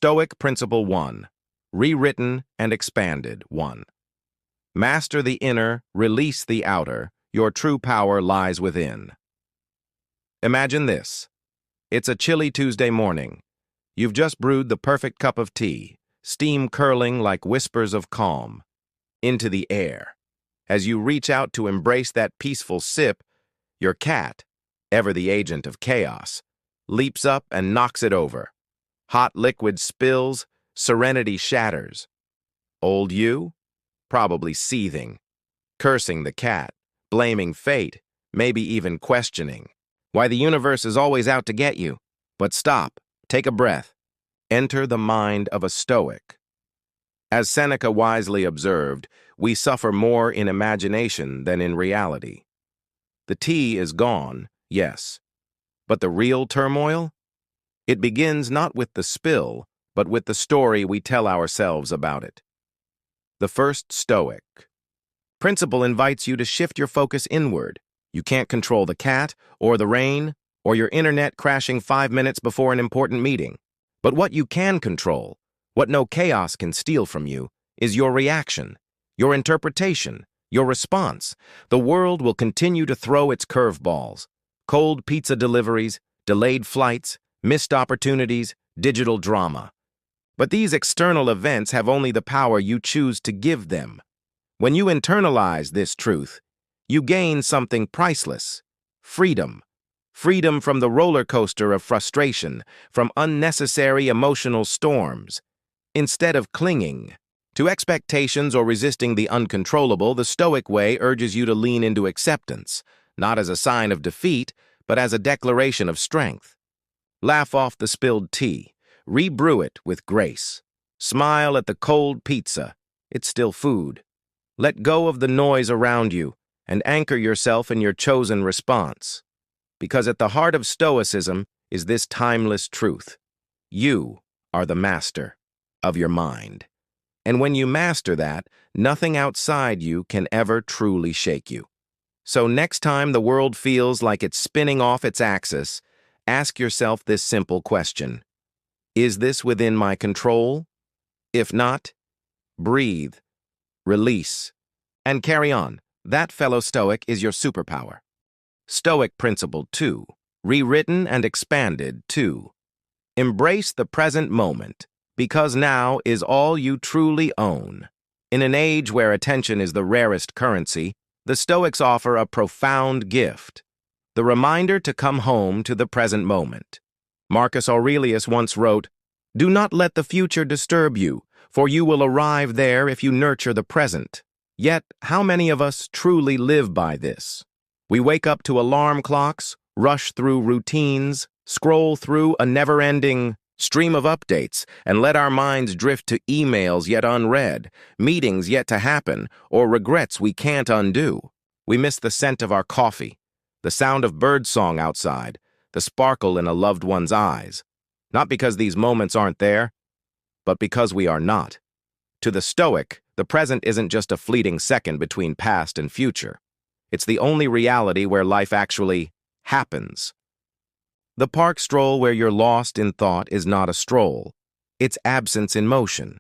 Stoic Principle 1. Rewritten and expanded 1. Master the inner, release the outer. Your true power lies within. Imagine this. It's a chilly Tuesday morning. You've just brewed the perfect cup of tea, steam curling like whispers of calm into the air. As you reach out to embrace that peaceful sip, your cat, ever the agent of chaos, leaps up and knocks it over. Hot liquid spills, serenity shatters. Old you? Probably seething, cursing the cat, blaming fate, maybe even questioning why the universe is always out to get you. But stop, take a breath. Enter the mind of a Stoic. As Seneca wisely observed, we suffer more in imagination than in reality. The tea is gone, yes, but the real turmoil? It begins not with the spill, but with the story we tell ourselves about it. The first Stoic principle invites you to shift your focus inward. You can't control the cat, or the rain, or your internet crashing 5 minutes before an important meeting. But what you can control, what no chaos can steal from you, is your reaction, your interpretation, your response. The world will continue to throw its curveballs. Cold pizza deliveries, delayed flights, missed opportunities, digital drama. But these external events have only the power you choose to give them. When you internalize this truth, you gain something priceless: freedom. Freedom from the roller coaster of frustration, from unnecessary emotional storms. Instead of clinging to expectations or resisting the uncontrollable, the Stoic way urges you to lean into acceptance, not as a sign of defeat, but as a declaration of strength. Laugh off the spilled tea. Rebrew it with grace. Smile at the cold pizza. It's still food. Let go of the noise around you and anchor yourself in your chosen response. Because at the heart of Stoicism is this timeless truth. You are the master of your mind. And when you master that, nothing outside you can ever truly shake you. So next time the world feels like it's spinning off its axis, ask yourself this simple question. Is this within my control? If not, breathe, release, and carry on. That, fellow Stoic, is your superpower. Stoic Principle 2. Rewritten and expanded 2. Embrace the present moment, because now is all you truly own. In an age where attention is the rarest currency, the Stoics offer a profound gift: the reminder to come home to the present moment. Marcus Aurelius once wrote, "Do not let the future disturb you, for you will arrive there if you nurture the present." Yet, how many of us truly live by this? We wake up to alarm clocks, rush through routines, scroll through a never-ending stream of updates, and let our minds drift to emails yet unread, meetings yet to happen, or regrets we can't undo. We miss the scent of our coffee, the sound of birdsong outside, the sparkle in a loved one's eyes. Not because these moments aren't there, but because we are not. To the Stoic, the present isn't just a fleeting second between past and future. It's the only reality where life actually happens. The park stroll where you're lost in thought is not a stroll. It's absence in motion.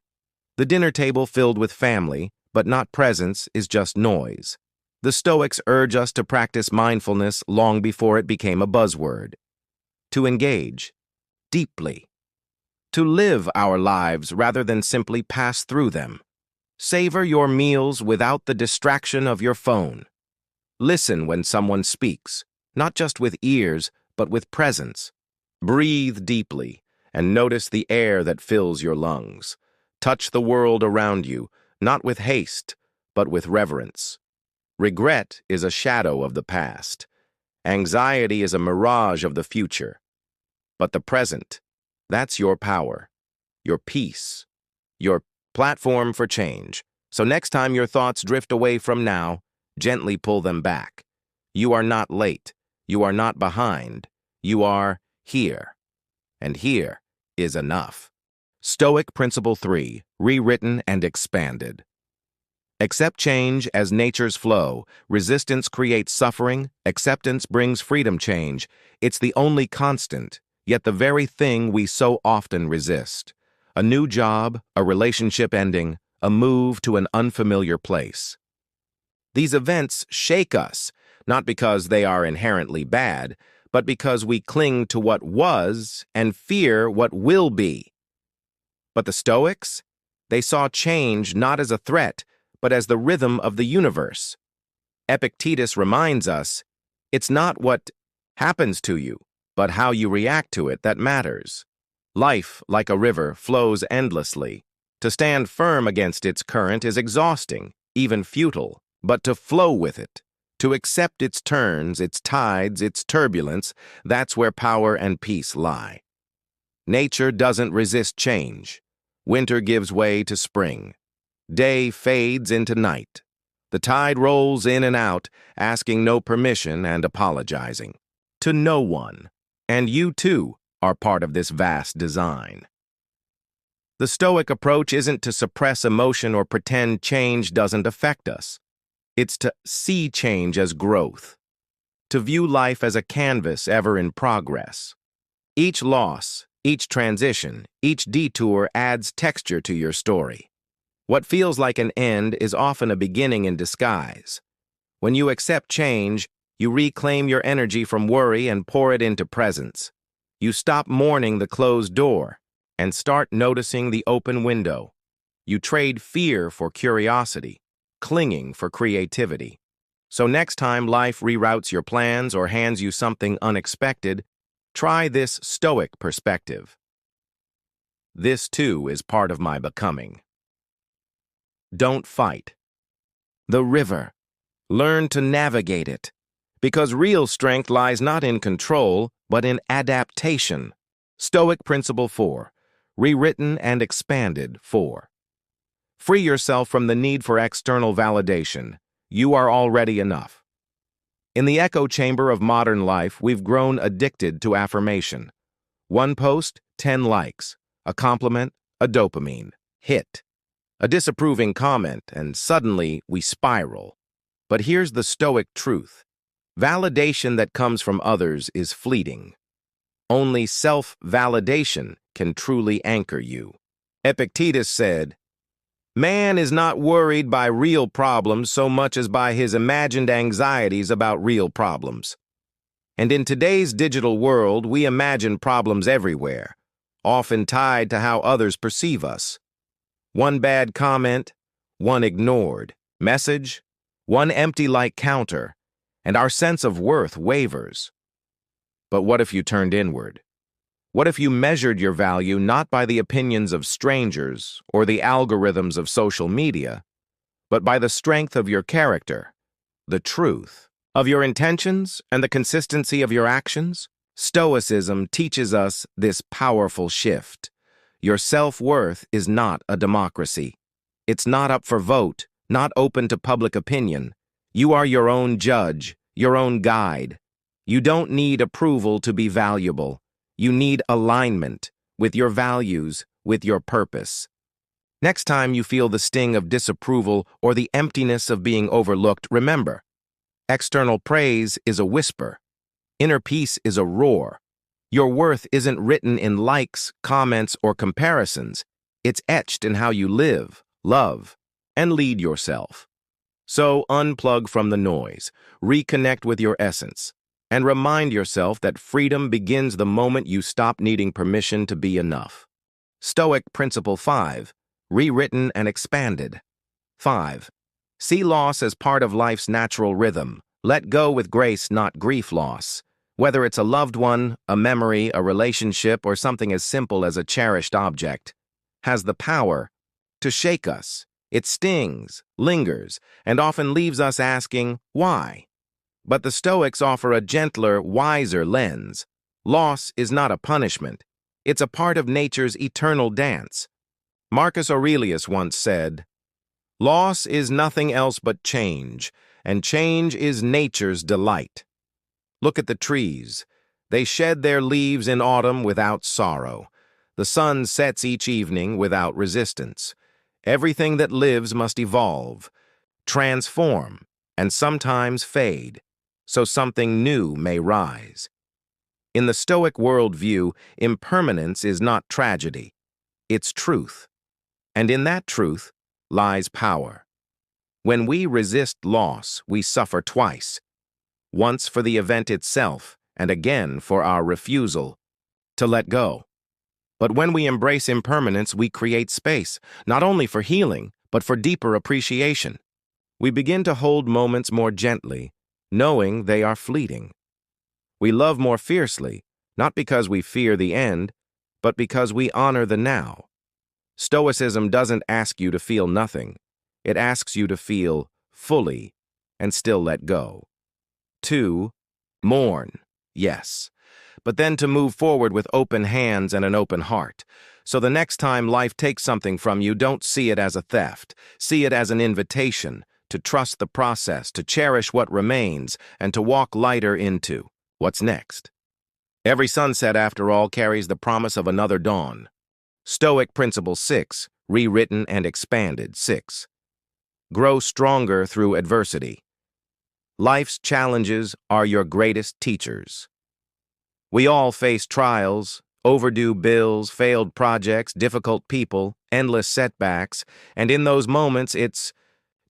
The dinner table filled with family, but not presence, is just noise. The Stoics urge us to practice mindfulness long before it became a buzzword. To engage deeply. To live our lives rather than simply pass through them. Savor your meals without the distraction of your phone. Listen when someone speaks, not just with ears, but with presence. Breathe deeply and notice the air that fills your lungs. Touch the world around you, not with haste, but with reverence. Regret is a shadow of the past. Anxiety is a mirage of the future. But the present, that's your power, your peace, your platform for change. So next time your thoughts drift away from now, gently pull them back. You are not late. You are not behind. You are here. And here is enough. Stoic Principle 3. Rewritten and expanded. Accept change as nature's flow. Resistance creates suffering. Acceptance brings freedom. Change. It's the only constant, yet the very thing we so often resist. A new job, a relationship ending, a move to an unfamiliar place. These events shake us, not because they are inherently bad, but because we cling to what was and fear what will be. But the Stoics? They saw change not as a threat, but as the rhythm of the universe. Epictetus reminds us, it's not what happens to you, but how you react to it that matters. Life, like a river, flows endlessly. To stand firm against its current is exhausting, even futile, but to flow with it, to accept its turns, its tides, its turbulence, that's where power and peace lie. Nature doesn't resist change. Winter gives way to spring. Day fades into night. The tide rolls in and out, asking no permission and apologizing. To no one. And you, too, are part of this vast design. The Stoic approach isn't to suppress emotion or pretend change doesn't affect us. It's to see change as growth, to view life as a canvas ever in progress. Each loss, each transition, each detour adds texture to your story. What feels like an end is often a beginning in disguise. When you accept change, you reclaim your energy from worry and pour it into presence. You stop mourning the closed door and start noticing the open window. You trade fear for curiosity, clinging for creativity. So next time life reroutes your plans or hands you something unexpected, try this Stoic perspective. This too is part of my becoming. Don't fight the river. Learn to navigate it, because real strength lies not in control, but in adaptation. Stoic Principle 4, rewritten and expanded 4. Free yourself from the need for external validation. You are already enough. In the echo chamber of modern life, we've grown addicted to affirmation. One post, 10 likes. A compliment, a dopamine hit. A disapproving comment, and suddenly we spiral. But here's the Stoic truth. Validation that comes from others is fleeting. Only self-validation can truly anchor you. Epictetus said, "Man is not worried by real problems so much as by his imagined anxieties about real problems." And in today's digital world, we imagine problems everywhere, often tied to how others perceive us. One bad comment, one ignored message, one empty like counter, and our sense of worth wavers. But what if you turned inward? What if you measured your value not by the opinions of strangers or the algorithms of social media, but by the strength of your character, the truth of your intentions, and the consistency of your actions? Stoicism teaches us this powerful shift. Your self-worth is not a democracy. It's not up for vote, not open to public opinion. You are your own judge, your own guide. You don't need approval to be valuable. You need alignment with your values, with your purpose. Next time you feel the sting of disapproval or the emptiness of being overlooked, remember, external praise is a whisper. Inner peace is a roar. Your worth isn't written in likes, comments, or comparisons. It's etched in how you live, love, and lead yourself. So unplug from the noise, reconnect with your essence, and remind yourself that freedom begins the moment you stop needing permission to be enough. Stoic Principle 5, rewritten and expanded. 5. See loss as part of life's natural rhythm. Let go with grace, not grief loss. Whether it's a loved one, a memory, a relationship, or something as simple as a cherished object, has the power to shake us. It stings, lingers, and often leaves us asking, why? But the Stoics offer a gentler, wiser lens. Loss is not a punishment. It's a part of nature's eternal dance. Marcus Aurelius once said, "Loss is nothing else but change, and change is nature's delight." Look at the trees. They shed their leaves in autumn without sorrow. The sun sets each evening without resistance. Everything that lives must evolve, transform, and sometimes fade, so something new may rise. In the Stoic worldview, impermanence is not tragedy. It's truth. And in that truth lies power. When we resist loss, we suffer twice. Once for the event itself, and again for our refusal to let go. But when we embrace impermanence, we create space, not only for healing, but for deeper appreciation. We begin to hold moments more gently, knowing they are fleeting. We love more fiercely, not because we fear the end, but because we honor the now. Stoicism doesn't ask you to feel nothing. It asks you to feel fully and still let go. 2. Mourn, yes, but then to move forward with open hands and an open heart. So the next time life takes something from you, don't see it as a theft. See it as an invitation to trust the process, to cherish what remains, and to walk lighter into what's next. Every sunset, after all, carries the promise of another dawn. Stoic Principles 6, rewritten and expanded 6. Grow stronger through adversity. Life's challenges are your greatest teachers. We all face trials, overdue bills, failed projects, difficult people, endless setbacks, and in those moments it's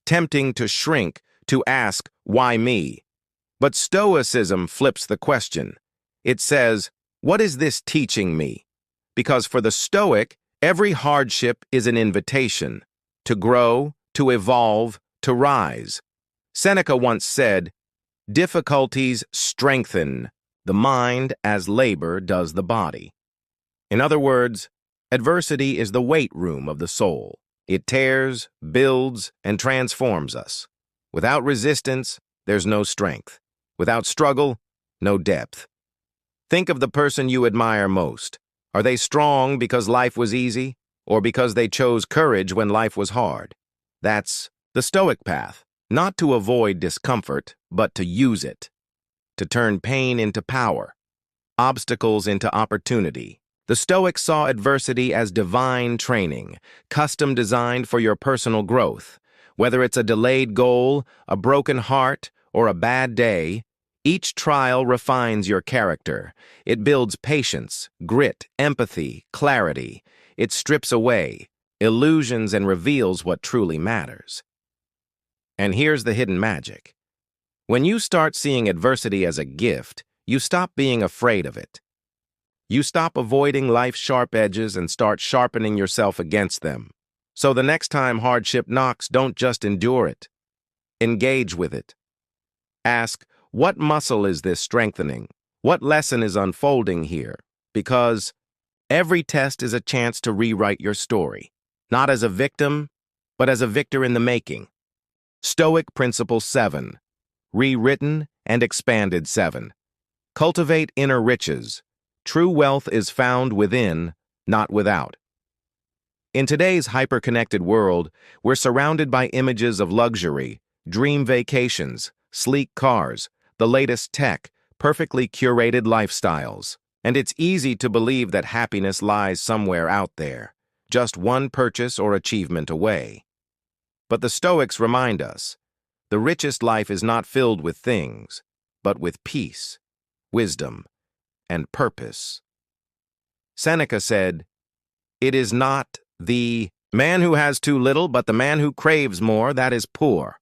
tempting to shrink, to ask, why me? But Stoicism flips the question. It says, what is this teaching me? Because for the Stoic, every hardship is an invitation to grow, to evolve, to rise. Seneca once said, difficulties strengthen the mind as labor does the body. In other words, adversity is the weight room of the soul. It tears, builds, and transforms us. Without resistance, there's no strength. Without struggle, no depth. Think of the person you admire most. Are they strong because life was easy, or because they chose courage when life was hard? That's the Stoic path, not to avoid discomfort, but to use it, to turn pain into power, obstacles into opportunity. The Stoics saw adversity as divine training, custom designed for your personal growth. Whether it's a delayed goal, a broken heart, or a bad day, each trial refines your character. It builds patience, grit, empathy, clarity. It strips away illusions and reveals what truly matters. And here's the hidden magic. When you start seeing adversity as a gift, you stop being afraid of it. You stop avoiding life's sharp edges and start sharpening yourself against them. So the next time hardship knocks, don't just endure it. Engage with it. Ask, what muscle is this strengthening? What lesson is unfolding here? Because every test is a chance to rewrite your story, not as a victim, but as a victor in the making. Stoic Principle 7, rewritten and expanded 7. Cultivate inner riches. True wealth is found within, not without. In today's hyper-connected world, we're surrounded by images of luxury, dream vacations, sleek cars, the latest tech, perfectly curated lifestyles. And it's easy to believe that happiness lies somewhere out there, just one purchase or achievement away. But the Stoics remind us, the richest life is not filled with things, but with peace, wisdom, and purpose. Seneca said, it is not the man who has too little, but the man who craves more, that is poor.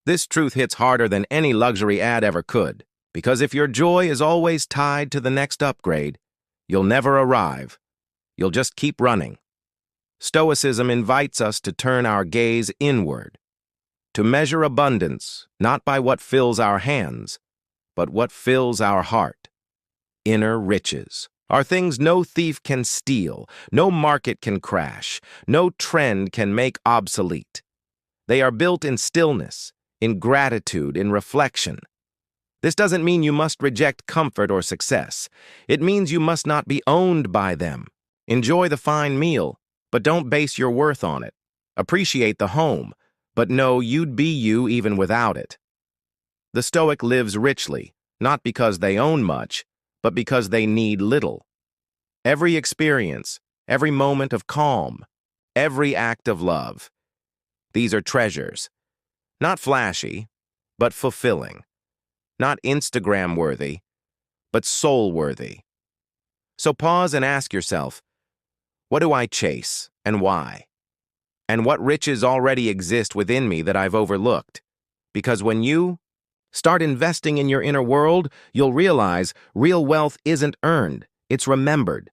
This truth hits harder than any luxury ad ever could, because if your joy is always tied to the next upgrade, you'll never arrive. You'll just keep running. Stoicism invites us to turn our gaze inward, to measure abundance not by what fills our hands, but what fills our heart. Inner riches are things no thief can steal, no market can crash, no trend can make obsolete. They are built in stillness, in gratitude, in reflection. This doesn't mean you must reject comfort or success. It means you must not be owned by them. Enjoy the fine meal, but don't base your worth on it. Appreciate the home, but know you'd be you even without it. The Stoic lives richly, not because they own much, but because they need little. Every experience, every moment of calm, every act of love. These are treasures. Not flashy, but fulfilling. Not Instagram-worthy, but soul-worthy. So pause and ask yourself, What do I chase, and why? And what riches already exist within me that I've overlooked? Because when you start investing in your inner world, you'll realize real wealth isn't earned, it's remembered.